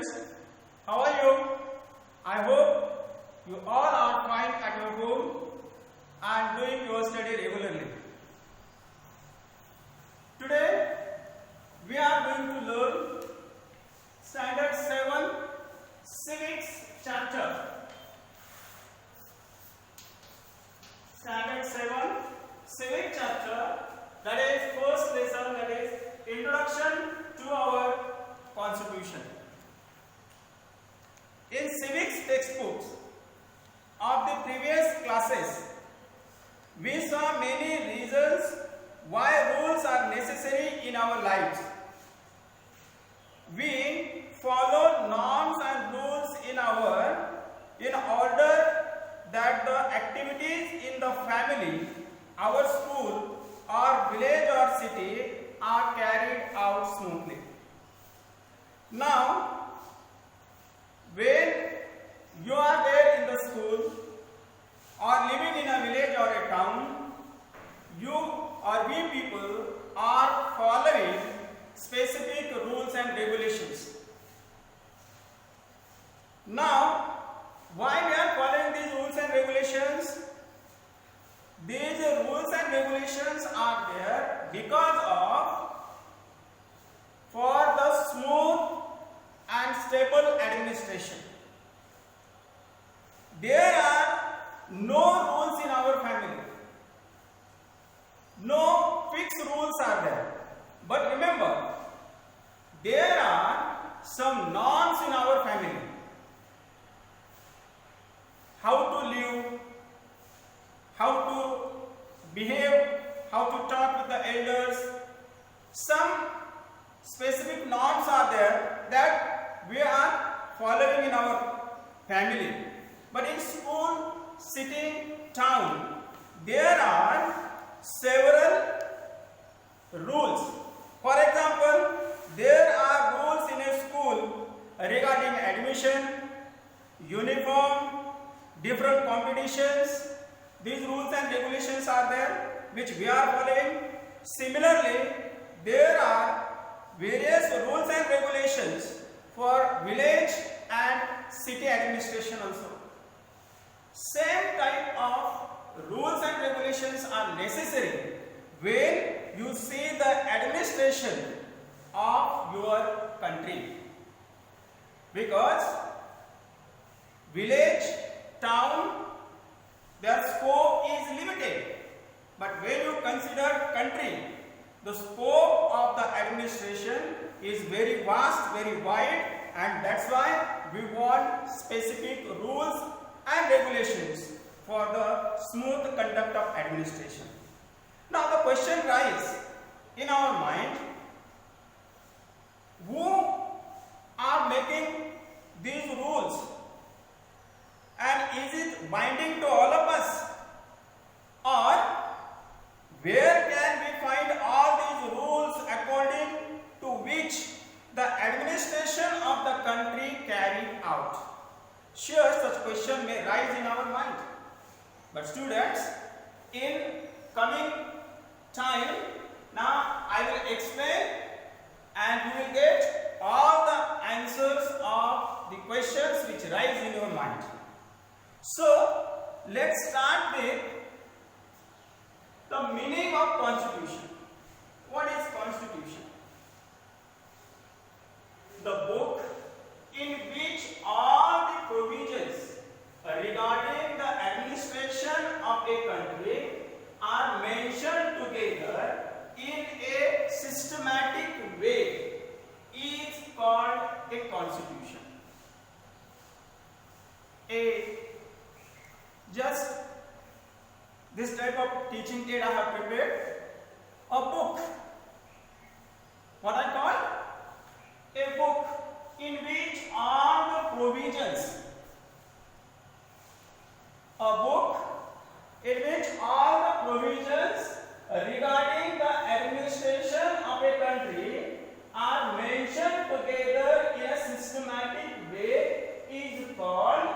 students, how are you? I hope you all are fine at your home and doing your study regularly. Today we are going to learn Standard 7 Civics chapter. Standard 7 Civic chapter, that is first lesson, that is Introduction to our Constitution. In civics textbooks of the previous classes, we saw many reasons why rules are necessary in our lives. We followed norms and rules in order that the activities in the family, our school or village or city are carried out smoothly. Now, when you are there in the school or living in a village or a town, you or we people are following specific rules and regulations. Now, why we are following these rules and regulations? These rules and regulations are there because for the smooth and stable administration. There are no rules in our family. No fixed rules are there. But remember, there are some norms in our family. How to live, how to behave, how to talk with the elders. Some specific norms are there that we are following in our family. But in school, city, town, there are several rules. For example, there are rules in a school regarding admission, uniform, different competitions. These rules and regulations are there which we are following. Similarly, there are various rules and regulations for village and city administration also. Same type of rules and regulations are necessary when you see the administration of your country, because village, town, their scope is limited, but when you consider country, the scope of the administration is very vast, very wide, and that's why we want specific rules and regulations for the smooth conduct of administration. Now the question arises in our mind, who are making these rules, and is it binding to all of us, or where can we find all these rules according to which the administration of the country carried out? Sure, such question may rise in our mind. But students, in coming time, now I will explain and you will get all the answers of the questions which rise in your mind. So, let's start with the meaning of Constitution. What is Constitution? The book in which all the provisions regarding the administration of a country are mentioned together in a systematic way is called a constitution. Just this type of teaching aid I have prepared, a book. What I call? A book in which all the provisions, a book in which all the provisions regarding the administration of a country are mentioned together in a systematic way is called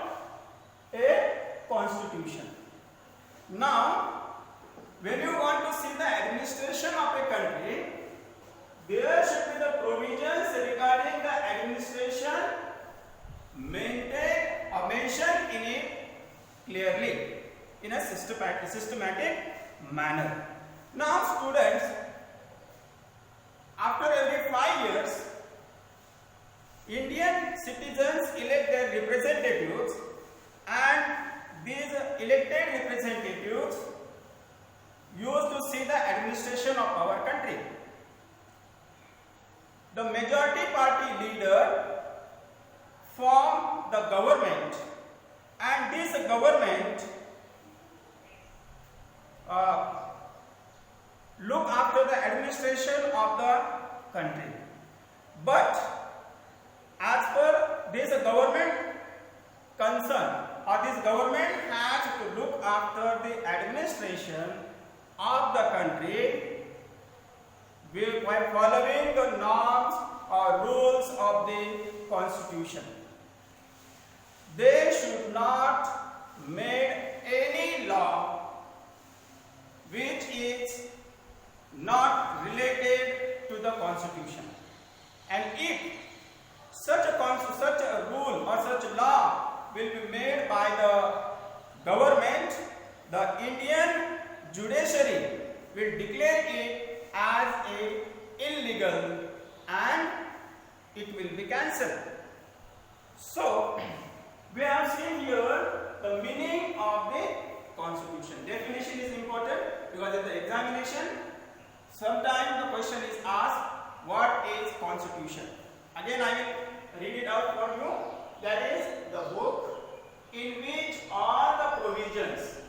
a constitution. Now, when you want to see the administration of a systematic manner. Now students, after every 5 years, Indian citizens elect their representatives, and these elected representatives used to see the administration of our country. The majority party leader form the government, and this government look after the administration of the country. But as per this government concern, or this government has to look after the administration of the country while following the norms or rules of the constitution. They should not make any law which is not related to the constitution. And if such a rule or such a law will be made by the government, the Indian judiciary will declare it as illegal and it will be cancelled. So we have seen here the meaning of the constitution. Definition is important because in the examination sometimes the question is asked, what is constitution? Again I will read it out for you. That is the book in which all the provisions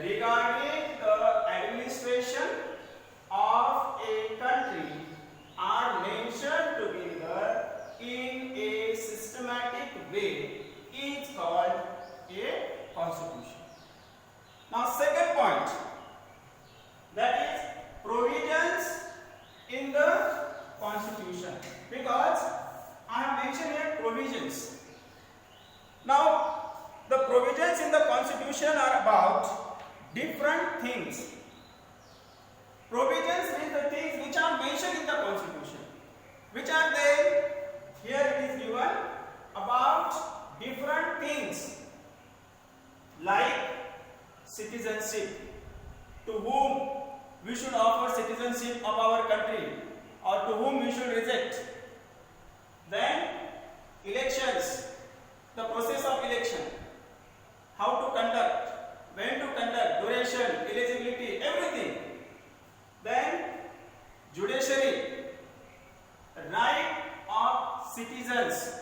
regarding the administration of a country are mentioned together in a systematic way is called a constitution. Now second point, that is provisions in the constitution, because I have mentioned here provisions. Now the provisions in the constitution are about different things. Provisions means the things which are mentioned in the constitution. Which are they? Here it is given about different things like citizenship, to whom we should offer citizenship of our country or to whom we should reject. Then elections, the process of election, how to conduct, when to conduct, duration, eligibility, everything. Then judiciary, right of citizens.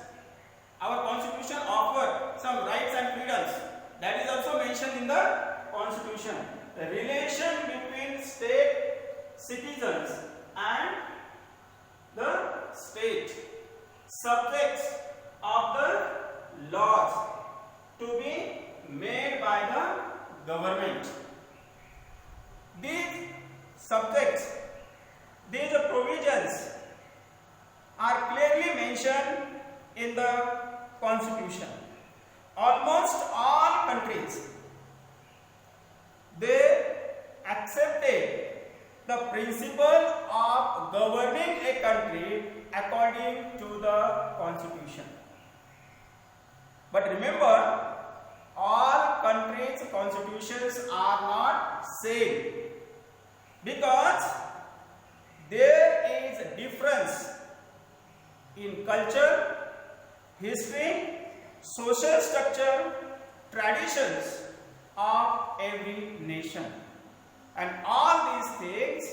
Our constitution offers some rights and freedoms. That is also mentioned in the constitution. The relation between state citizens and the state, subjects of the laws to be made by the government. These subjects, these provisions are clearly mentioned in the constitution. Almost all countries, they accepted the principle of governing a country according to the constitution. But remember, all countries' constitutions are not same, because there is a difference in culture, history, social structure, traditions of every nation, and all these things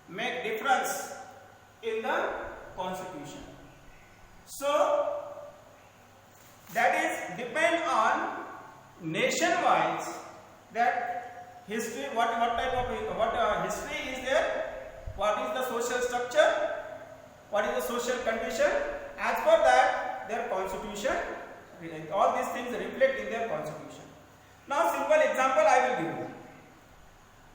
make difference in the constitution. So that is depend on nation-wise, that history, what type of history is there, what is the social structure, what is the social condition. As per that, their constitution, all these things reflect in their constitution. Now simple example I will give you.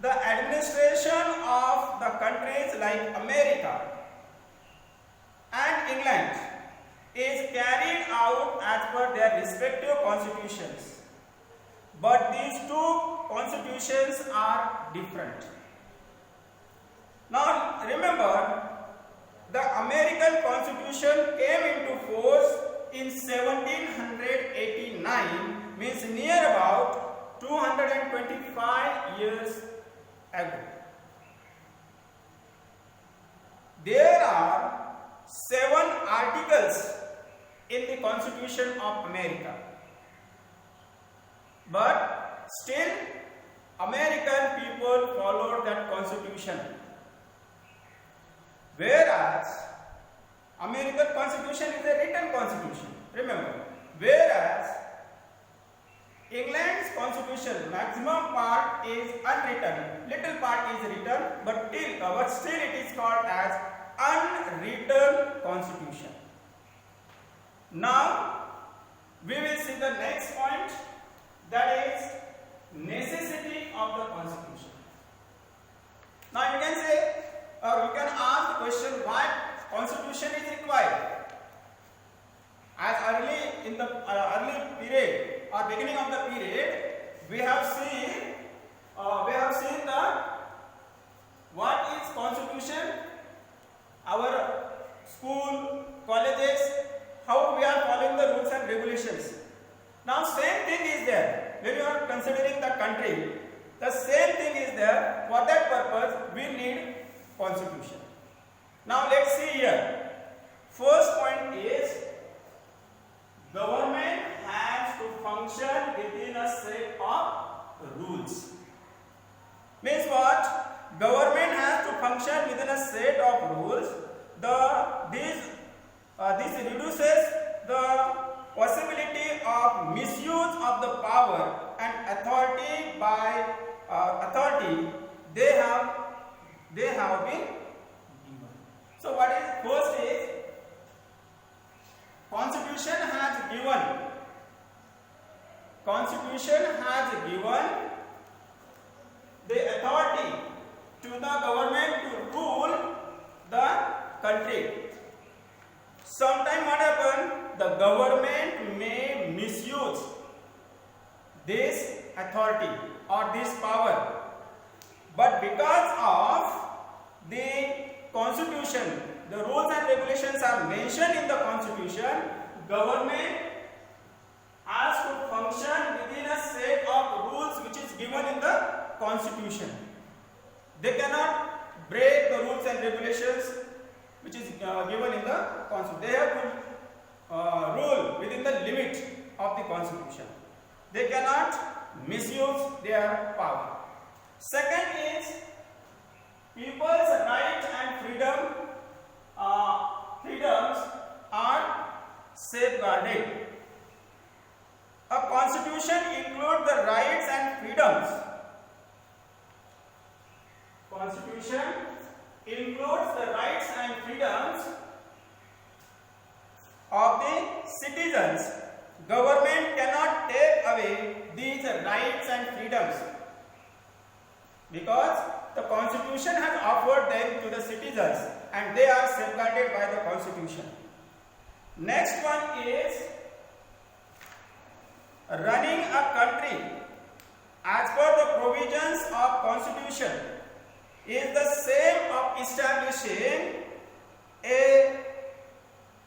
The administration of the countries like America and England is carried out as per their respective constitutions. But these two constitutions are different. Now remember, the American Constitution came into force in 1789, means near about 225 years ago. There are 7 articles in the Constitution of America, but still American people followed that constitution, whereas American constitution is a written constitution, remember, whereas England's constitution maximum part is unwritten, little part is written, but still it is called as unwritten constitution. Now we will see the next point, that is necessity of the constitution. Now you can say, or you can ask the question, why constitution is required? As early in the early period or beginning of the period, we have seen the what is constitution, our school, colleges, how we are following the rules and regulations. Now same thing is there when you are considering the country, the same thing is there. For that purpose we need constitution. Now let's see here. First point is, government has to function within a set of rules. Means what? Government has to function within a set of rules. This reduces the possibility of misuse of the power and authority by they have been given. So what is first is, Constitution has given the authority to the government to rule the country. Sometime what happen, the government may misuse this authority or this power, but because of the constitution, the rules and regulations are mentioned in the constitution, government has to function within a set of rules which is given in the constitution. They cannot break the rules and regulations which is given in the constitution. They have to rule within the limit of the constitution. They cannot misuse their power. Second is, people's rights and freedoms are safeguarded. A constitution includes the rights and freedoms. Constitution includes the rights and freedoms of the citizens. Government cannot take away these rights and freedoms because the constitution has offered them to the citizens and they are safeguarded by the constitution. Next one is, running a country as per the provisions of constitution is the same of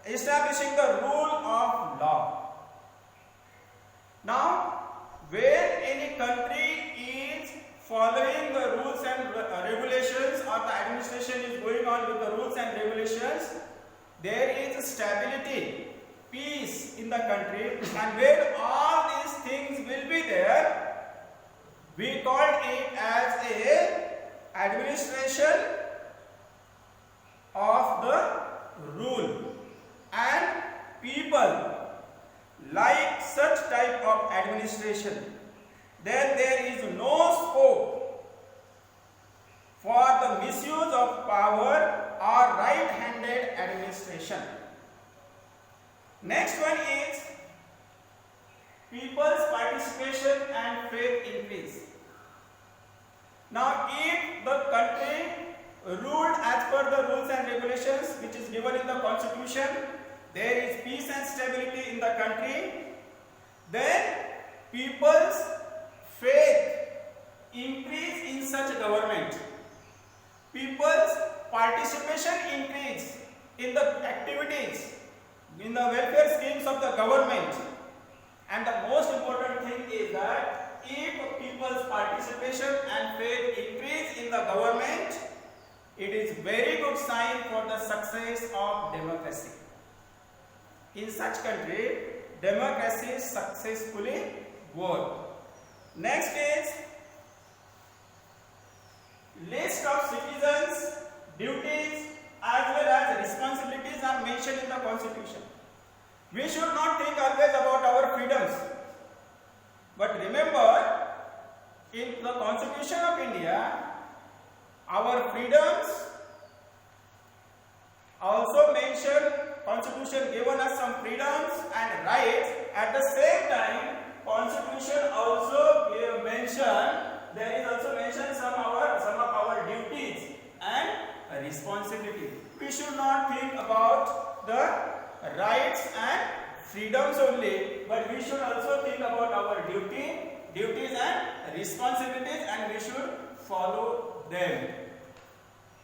establishing the rule of law. Now, where any country is following the rules and regulations, or the administration is going on with the rules and regulations, there is stability, peace in the country, and where all these things will be there, we call it as a administration of the rule, and people like such type of administration. Then there is no scope for the misuse of power or right-handed administration. Next one is, people's participation and faith increase. Now, if the country ruled as per the rules and regulations which is given in the constitution, there is peace and stability in the country, then people's faith increase in such a government. People's participation increase in the activities, in the welfare schemes of the government. And the most important thing is that if people's participation and faith increase in the government, it is very good sign for the success of democracy. In such country, democracy successfully work. Next is list of citizens' duties as well as responsibilities are mentioned in the Constitution. We should not think always about our freedoms. But remember, in the Constitution of India, our freedoms also mention, Constitution given us some freedoms and rights. At the same time, Constitution also there is also mention some of our duties and responsibilities. We should not think about the rights and freedoms only, but we should also think about our duties and responsibilities, and we should follow them.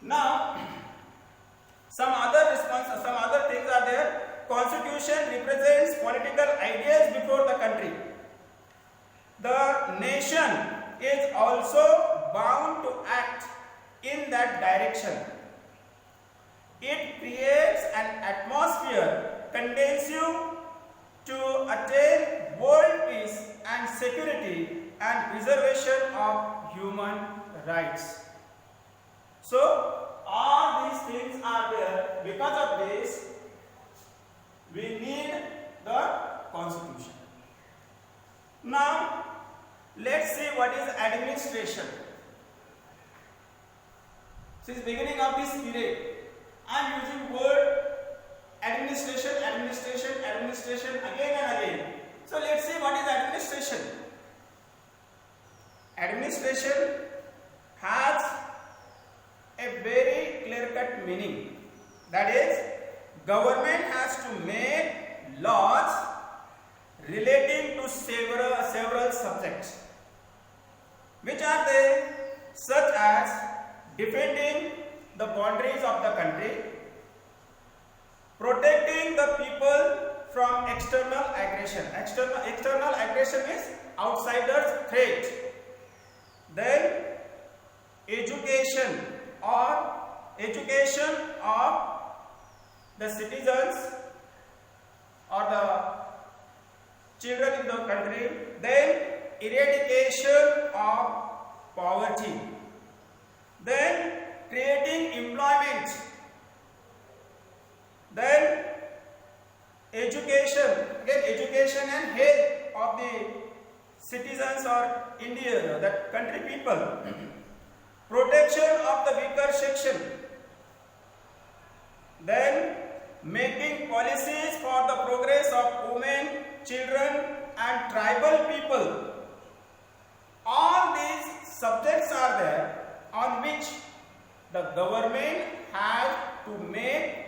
Now, some other things are there. Constitution represents political ideas before the country. The nation is also bound to act in that direction. It creates an atmosphere conducive to attain world peace and security and preservation of human rights. So, all these things are there. Because of this, we need the Constitution. Now, let's see what is administration. Since beginning of this period, I am using word administration again and again. So let's see what is administration. Administration has a very clear-cut meaning. That is, government has to make laws relating to several subjects. Which are they? Such as defending the boundaries of the country, protecting the people from external aggression. External aggression is outsiders' threat. Then education of the citizens or the children in the country. Then eradication of poverty. Then creating employment. Then education and health of the citizens or India, the country people. Protection of the weaker section. Then making policies for the progress of women, children and tribal people. All these subjects are there on which the government has to make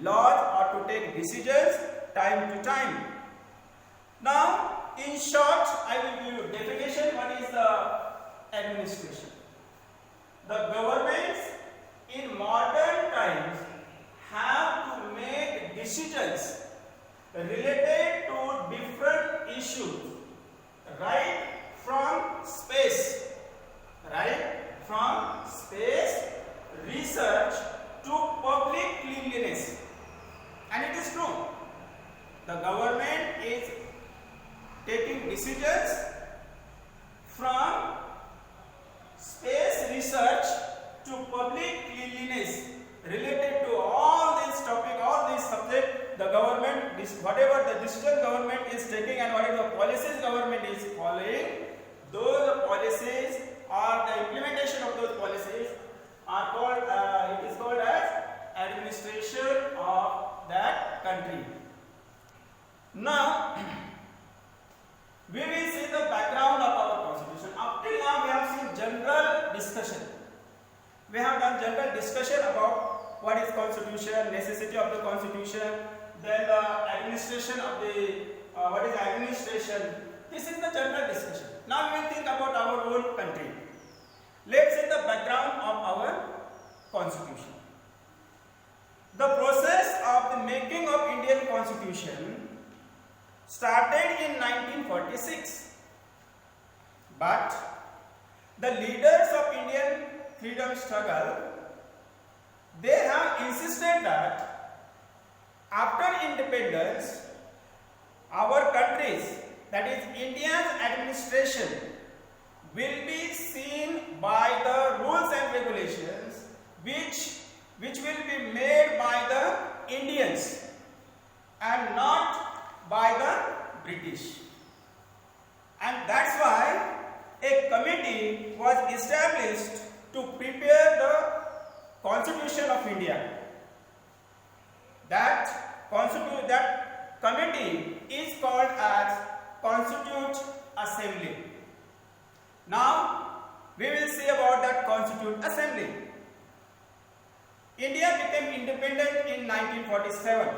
laws or to take decisions time to time. Now, in short, I will give you definition. What is the administration? The governments in modern times have to make decisions related to different issues, right from space research to public cleanliness. And it is true, the government is taking decisions from space research to public cleanliness related to all these topics, all these subjects. The government, whatever the decision government is taking and whatever the policies government is following, those policies or the implementation of those policies are called, it is called as administration of that country. Now, we will see the background of our constitution. Up till now, we have seen general discussion. We have done general discussion about what is constitution, necessity of the constitution, then the administration of the, what is administration. This is the general discussion. Now we will think about our own country. Let's see the background of our constitution. The process of the making of Indian constitution constitution started in 1946, but the leaders of Indian freedom struggle, they have insisted that after independence, our countries, that is India's administration, will be seen by the rules and regulations which will be made by the Indians and not by the British. And that's why a committee was established to prepare the Constitution of India. That committee is called as Constituent Assembly. Now we will see about that Constituent Assembly. India became independent in 1947.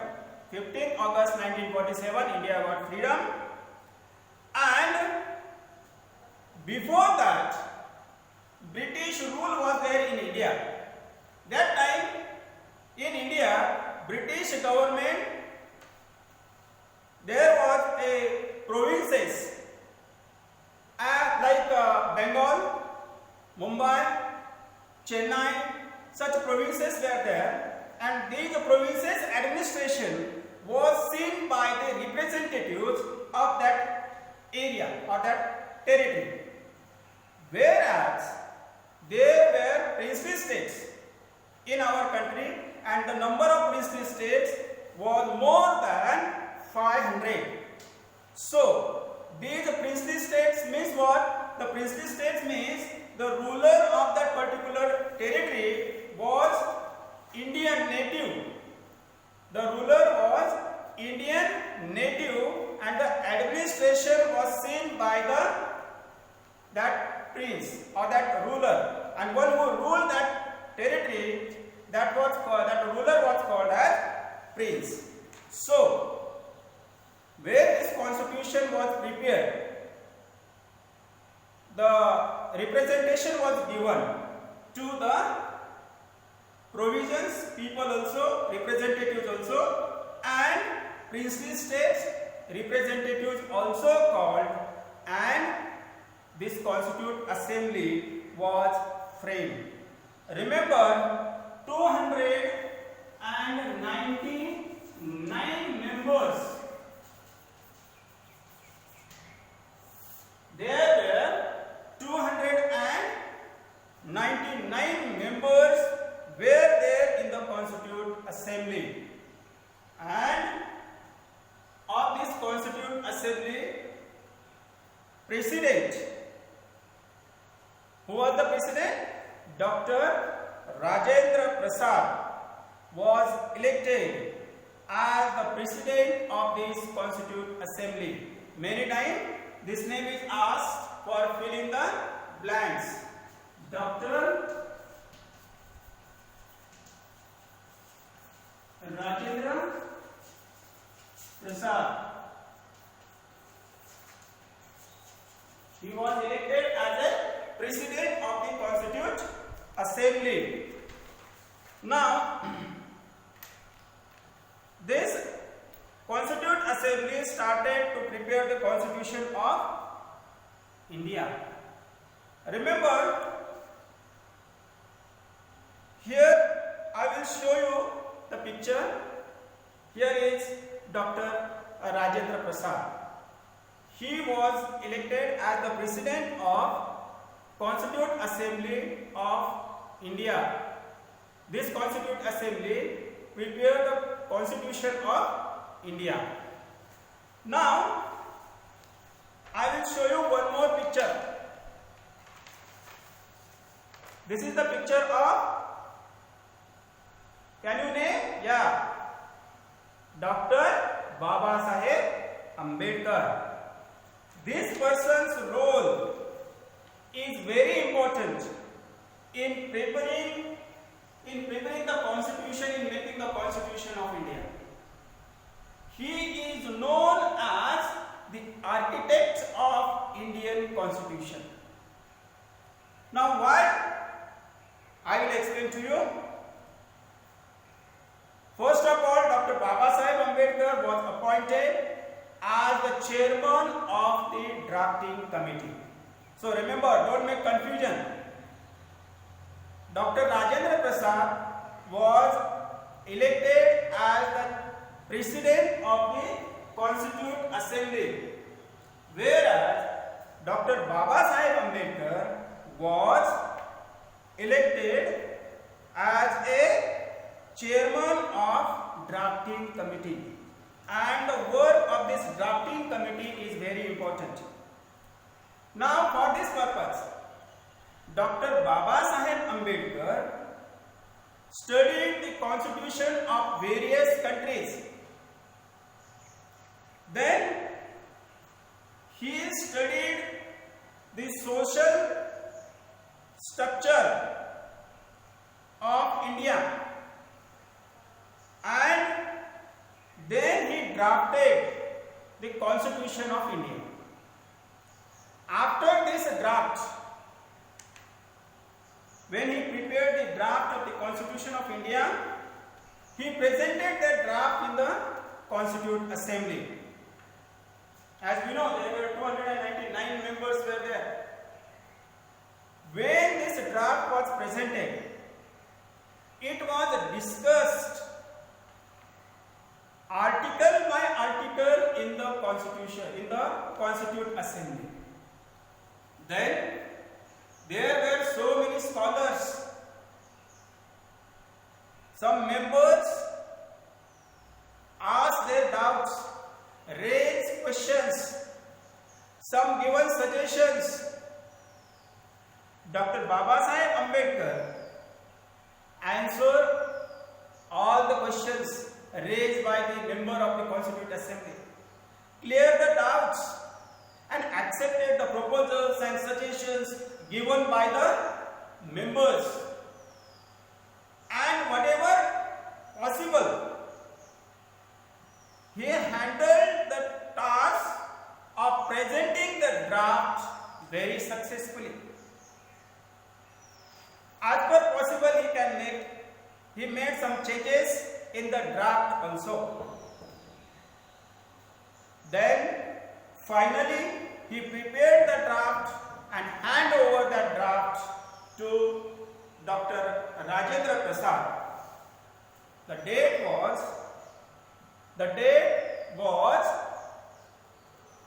15 August 1947, India got freedom. And before that, British rule was there in India. That time in India, British government, there was a provinces like Bengal, Mumbai, Chennai, such provinces were there, and these provinces administration was seen by the representatives of that area or that territory. Whereas there were princely states in our country, and the number of princely states was more than 500. So these princely states means what? The princely states means the ruler of that particular territory was Indian native. The ruler was Indian native, and the administration was seen by that prince or that ruler, and one who ruled that territory, that ruler was called as prince. So where this constitution was prepared, the representation was given to the provisions people also, representatives also, and princely states representatives also called, and this Constituent Assembly was framed. Remember, 299 members. There were 299 members were there in the Constituent Assembly, and of this Constituent Assembly, President, who was the President? Dr. Rajendra Prasad was elected as the President of this Constituent Assembly. Many times this name is asked for filling the blanks. Dr. Rajendra Prasad. He was elected as a President of the Constituent Assembly. Now, this Constituent Assembly started to prepare the Constitution of India. Remember, here I will show you the picture. Here is Dr. Rajendra Prasad. He was elected as the President of Constituent Assembly of India. This Constituent Assembly prepared the Constitution of India. Now, I will show you one more picture. This is the picture of, can you name? Yeah, Dr. Baba Saheb Ambedkar. This person's role is very important in preparing the Constitution, in making the Constitution of India. He is known as the architect of Indian Constitution. Now why? I will explain to you. First of all, Dr. Baba Saheb Ambedkar was appointed as the chairman of the drafting committee. So remember, don't make confusion. Dr. Rajendra Prasad was elected as the president of the Constituent Assembly, whereas Dr. Babasaheb Ambedkar was elected as a chairman of drafting committee, and the work of this drafting committee is very important. Now for this purpose, Dr. Babasaheb Ambedkar studied the constitution of various countries. Then he studied the social structure of India, and then he drafted the Constitution of India. After this draft, when he prepared the draft of the Constitution of India, he presented the draft in the Constituent Assembly. As we know, there were 299 members were there. When this draft was presented, it was discussed article by article in the Constitution, in the Constituent Assembly. Then there were so many scholars. Some members asked their doubts, raised questions, some given suggestions. Dr. Babasaheb Ambedkar answered all the questions raised by the member of the Constituent Assembly, cleared the doubts, and accepted the proposals and suggestions given by the members, and whatever possible, he handled the task of presenting the draft very successfully. As per possible he made some changes in the draft also. Then finally he prepared the draft and handed over the draft to Dr. Rajendra Prasad. The date was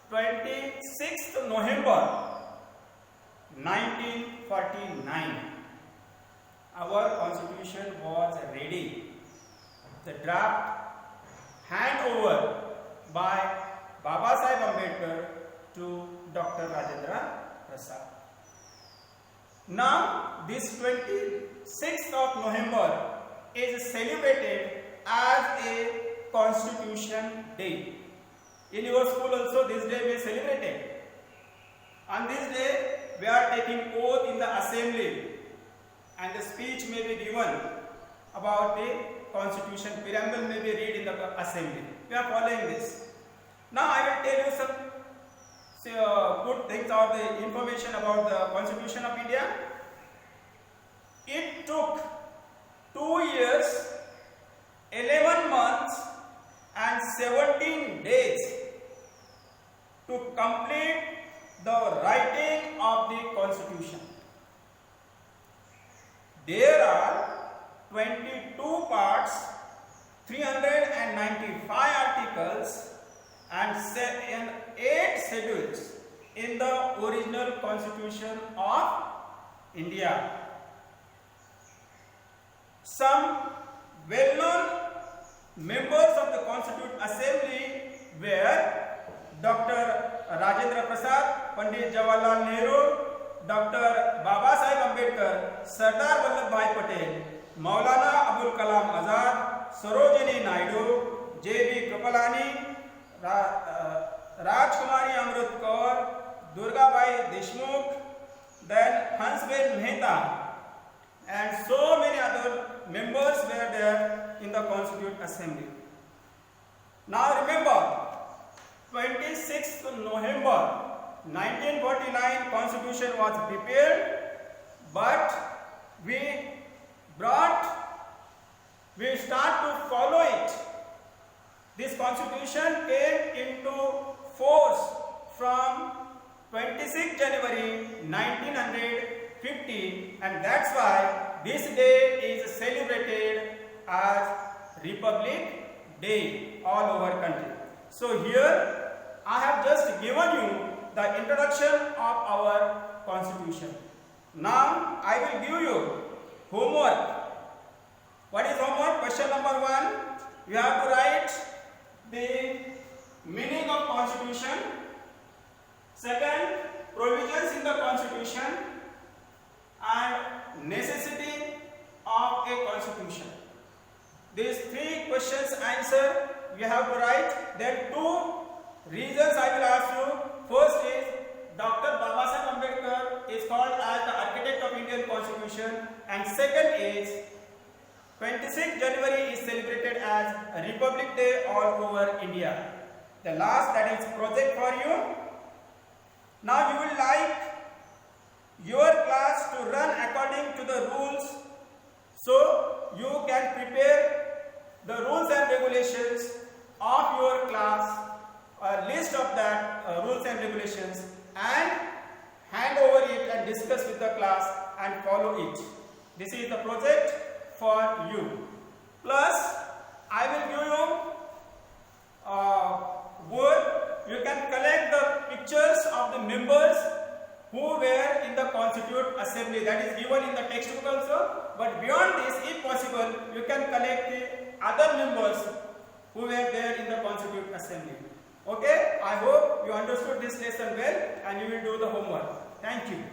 26th November 1949. Our constitution was ready. The draft handover by Babasaheb Ambedkar to Dr. Rajendra Prasad. Now this 26th of November is celebrated as a Constitution Day. In your school also this day we celebrated. On this day we are taking oath in the assembly, and the speech may be given about the Constitution. Preamble may be read in the assembly. We are following this. Now I will tell you some good things or the information about the Constitution of India. It took 2 years, 11 months and 17 days to complete the writing of the Constitution. There are 22 parts, 395 articles and 8 schedules in the original Constitution of India. Some well-known members of the Constituent Assembly were Dr. Rajendra Prasad, Pandit Jawaharlal Nehru, Dr. Babasaheb Ambedkar, Sardar Vallabhbhai Patel, Maulana Abul Kalam Azad, Sarojini Naidu, J.B. Kripalani, Rajkumari Amrit Kaur, Durgabai Deshmukh, then Hansbel Mehta, and so many other members were there in the Constituent Assembly. Now remember, 26th November 1949 Constitution was prepared, but we start to follow it. This constitution came into force from 26 January 1950, and that's why this day is celebrated as Republic Day all over country. So here I have just given you the introduction of our constitution. Now I will give you homework. What is homework? Question number 1. You have to write the meaning of constitution. Second, provisions in the constitution and necessity of a constitution. These 3 questions answer you have to write. Then 2 reasons I will ask you. First is Dr. Babasaheb Ambedkar is called as the architect of Indian Constitution, and second is 26 January is celebrated as a Republic Day all over India. The last, that is project for you. Now you will like your class to run according to the rules, so you can prepare the rules and regulations of your class, a list of that rules and regulations, and hand over it and discuss with the class and follow it. This is the project for you. Plus, I will give you board. You can collect the pictures of the members who were in the Constituent Assembly. That is given in the textbook also. But beyond this, if possible, you can collect the other members who were there in the Constituent Assembly. Okay? I hope you understood this lesson well and you will do the homework. Thank you.